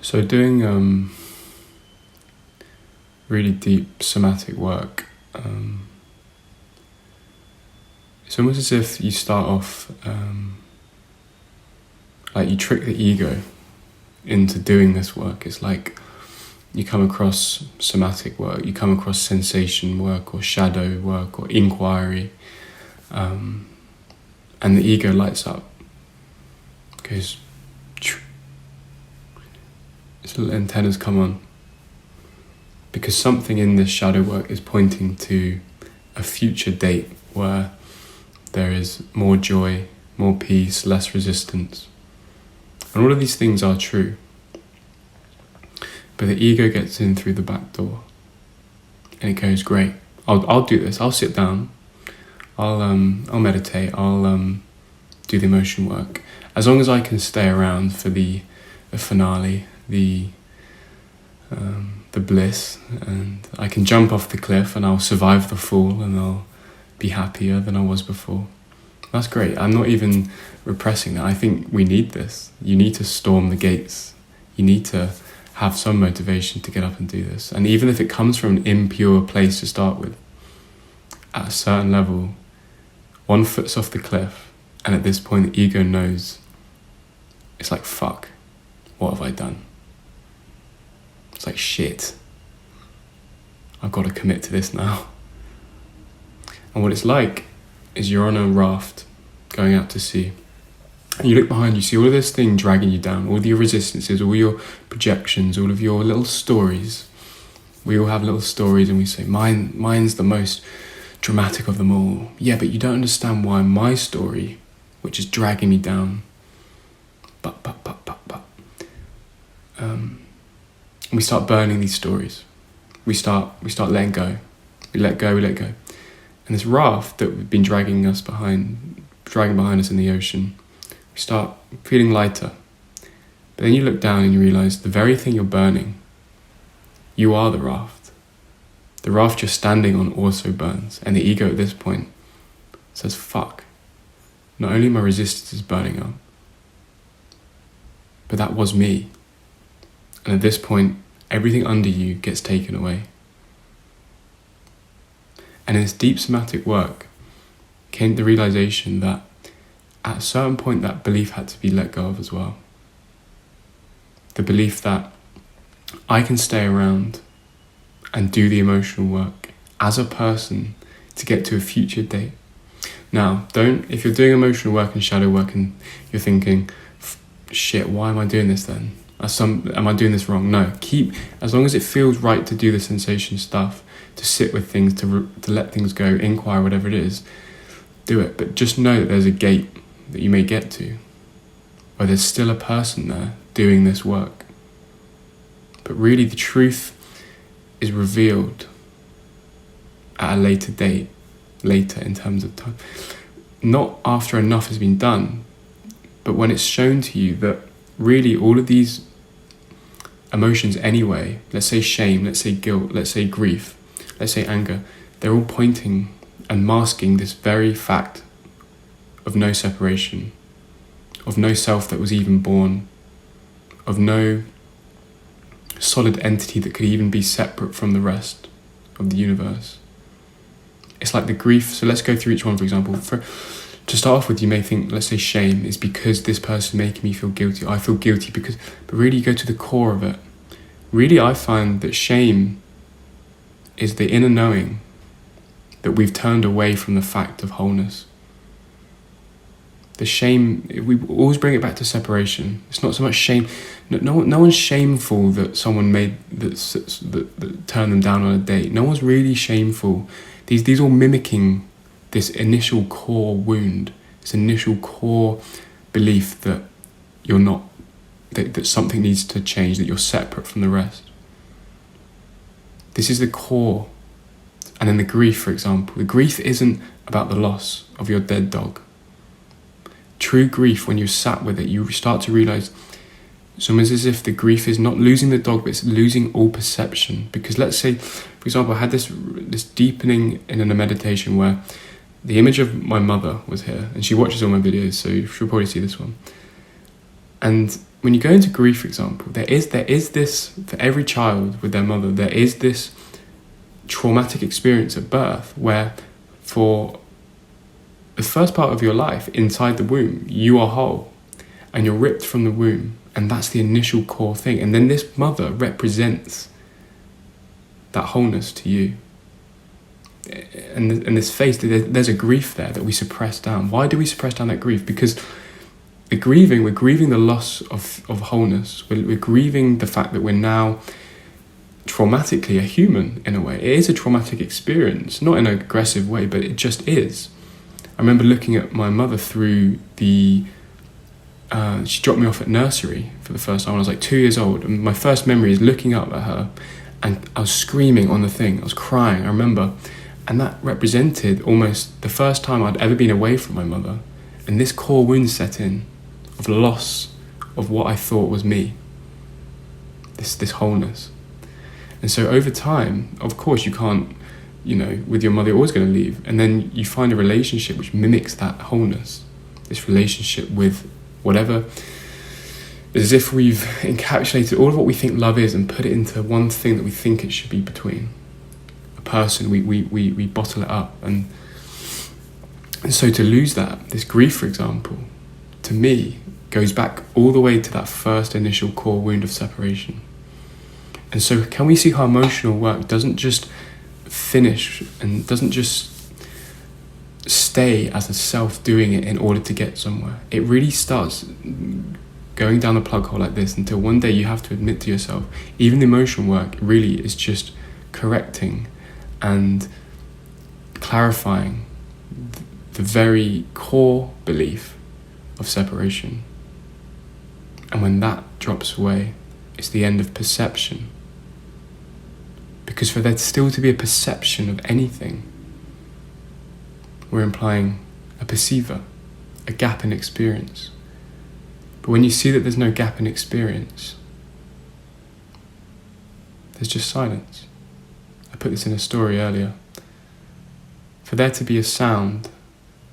So doing really deep somatic work, it's almost as if you start off, like you trick the ego into doing this work. It's like you come across somatic work, you come across sensation work or shadow work or inquiry, and the ego lights up, goes, its little antennas come on, because something in this shadow work is pointing to a future date where there is more joy, more peace, less resistance. And all of these things are true. But the ego gets in through the back door and it goes, great, I'll do this, I'll sit down, I'll meditate, I'll do the emotion work. As long as I can stay around for the finale, the bliss, and I can jump off the cliff and I'll survive the fall and I'll be happier than I was before. That's great. I'm not even repressing that. I think we need this. You need to storm the gates. You need to have some motivation to get up and do this. And even if it comes from an impure place to start with, at a certain level, one foot's off the cliff, and at this point the ego knows, it's like, fuck, what have I done? It's like, shit, I've got to commit to this now. And what it's like is you're on a raft going out to sea, and you look behind you, see all of this thing dragging you down, all of your resistances, all your projections, all of your little stories. We all have little stories and we say, mine's the most dramatic of them all. Yeah, but you don't understand why my story, which is dragging me down, and we start burning these stories. We start letting go. We let go. And this raft that we've been dragging behind us in the ocean, we start feeling lighter. But then you look down and you realize the very thing you're burning, you are the raft. The raft you're standing on also burns. And the ego at this point says, fuck, not only my resistance is burning up, but that was me. And at this point, everything under you gets taken away. And in this deep somatic work came the realization that at a certain point that belief had to be let go of as well. The belief that I can stay around and do the emotional work as a person to get to a future date. Now, if you're doing emotional work and shadow work and you're thinking, shit, why am I doing this then? Am I doing this wrong? No, as long as it feels right to do the sensation stuff, to sit with things, to let things go, inquire, whatever it is, do it. But just know that there's a gate that you may get to, where there's still a person there doing this work. But really the truth is revealed at a later date, later in terms of time. Not after enough has been done, but when it's shown to you that really all of these emotions anyway, let's say shame, let's say guilt, let's say grief, let's say anger, they're all pointing and masking this very fact of no separation, of no self that was even born, of no solid entity that could even be separate from the rest of the universe. It's like the grief. So let's go through each one, for example. To start off with, you may think, let's say shame is because this person making me feel guilty. I feel guilty because, but really you go to the core of it. Really, I find that shame is the inner knowing that we've turned away from the fact of wholeness. The shame, we always bring it back to separation. It's not so much shame. No one's shameful that someone that turned them down on a date. No one's really shameful. These all mimicking this initial core wound, this initial core belief that you're not, that something needs to change, that you're separate from the rest. This is the core. And then the grief, for example. The grief isn't about the loss of your dead dog. True grief, when you're sat with it, you start to realize it's almost as if the grief is not losing the dog, but it's losing all perception. Because let's say, for example, I had this deepening in a meditation where the image of my mother was here, and she watches all my videos, so she'll probably see this one. And when you go into grief, for example, there is this, for every child with their mother, there is this traumatic experience at birth where for the first part of your life inside the womb, you are whole and you're ripped from the womb, and that's the initial core thing. And then this mother represents that wholeness to you. And this face, there's a grief there that we suppress down. Why do we suppress down that grief? Because we're grieving the loss of wholeness. We're grieving the fact that we're now traumatically a human in a way. It is a traumatic experience, not in an aggressive way, but it just is. I remember looking at my mother through she dropped me off at nursery for the first time when I was like 2 years old. And my first memory is looking up at her, and I was screaming on the thing. I was crying, I remember. And that represented almost the first time I'd ever been away from my mother. And this core wound set in of loss of what I thought was me. This wholeness. And so over time, of course you can't, with your mother, you're always going to leave. And then you find a relationship which mimics that wholeness. This relationship with whatever, as if we've encapsulated all of what we think love is and put it into one thing that we think it should be between a person. We bottle it up. And so to lose that, this grief, for example, to me, goes back all the way to that first initial core wound of separation. And so can we see how emotional work doesn't just finish and doesn't just stay as a self doing it in order to get somewhere? It really starts going down the plug hole like this until one day you have to admit to yourself, even the emotional work really is just correcting and clarifying the very core belief of separation. And when that drops away, it's the end of perception. Because for there still to be a perception of anything, we're implying a perceiver, a gap in experience. But when you see that there's no gap in experience, there's just silence. I put this in a story earlier. For there to be a sound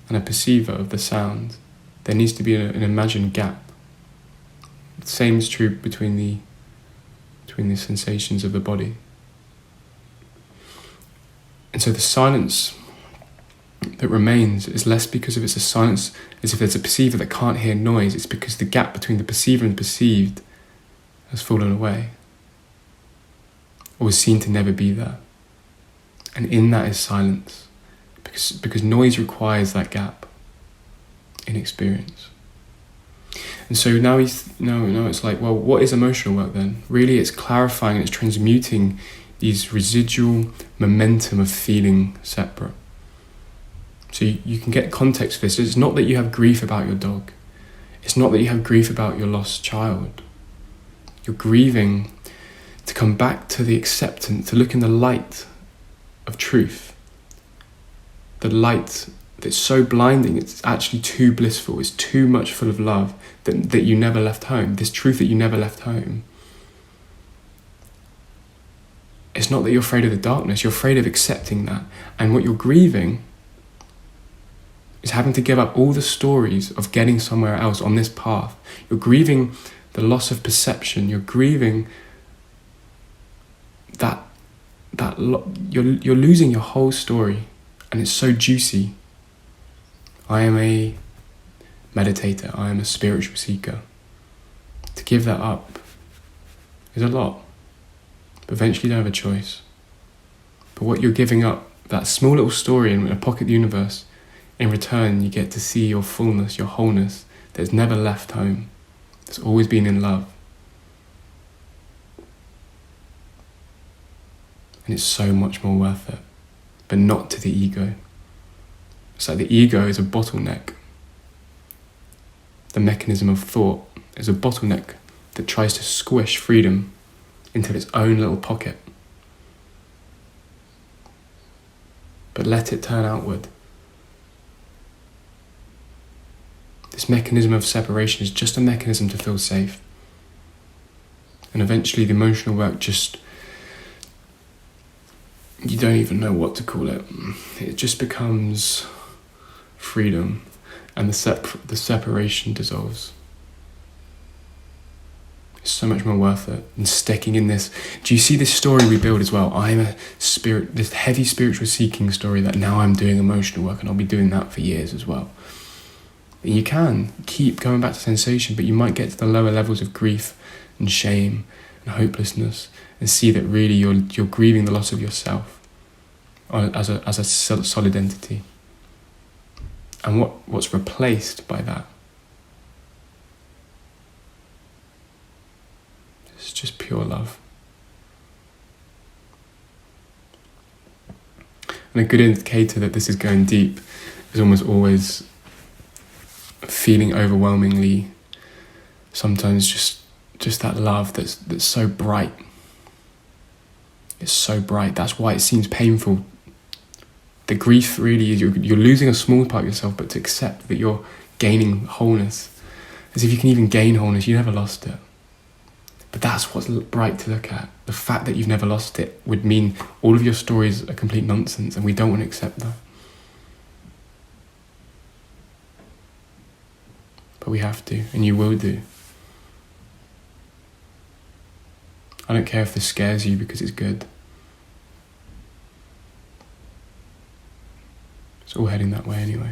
and a perceiver of the sound, there needs to be an imagined gap. The same is true between the sensations of the body. And so the silence that remains is less because of it's a silence as if there's a perceiver that can't hear noise. It's because the gap between the perceiver and the perceived has fallen away, or was seen to never be there. And in that is silence, because noise requires that gap in experience. And so now it's like, well, what is emotional work then? Really, it's clarifying and it's transmuting these residual momentum of feeling separate. So you can get context for this. It's not that you have grief about your dog. It's not that you have grief about your lost child. You're grieving to come back to the acceptance, to look in the light of truth. The light that's so blinding, it's actually too blissful, it's too much full of love that you never left home. This truth that you never left home. It's not that you're afraid of the darkness, you're afraid of accepting that. And what you're grieving is having to give up all the stories of getting somewhere else on this path. You're grieving the loss of perception. You're grieving that you're losing your whole story, and it's so juicy. I am a meditator. I am a spiritual seeker. To give that up is a lot, but eventually you don't have a choice. But what you're giving up, that small little story in a pocket of the universe, in return you get to see your fullness, your wholeness that's never left home, that's always been in love. And it's so much more worth it, but not to the ego. It's like the ego is a bottleneck. The mechanism of thought is a bottleneck that tries to squish freedom into its own little pocket. But let it turn outward. This mechanism of separation is just a mechanism to feel safe. And eventually the emotional work just, you don't even know what to call it. It just becomes freedom, and the separation dissolves. It's so much more worth it than sticking in this. Do you see this story we build as well? I'm a spirit, this heavy spiritual seeking story that now I'm doing emotional work, and I'll be doing that for years as well. And you can keep going back to sensation, but you might get to the lower levels of grief and shame and hopelessness and see that really you're grieving the loss of yourself as a solid entity. And what's replaced by that? It's just pure love. And a good indicator that this is going deep is almost always feeling overwhelmingly, sometimes just that love that's so bright. It's so bright. That's why it seems painful. The grief really is you're losing a small part of yourself, but to accept that you're gaining wholeness, as if you can even gain wholeness, you never lost it. But that's what's bright to look at. The fact that you've never lost it would mean all of your stories are complete nonsense, and we don't want to accept that. But we have to, and you will do. I don't care if this scares you because it's good. It's all heading that way anyway.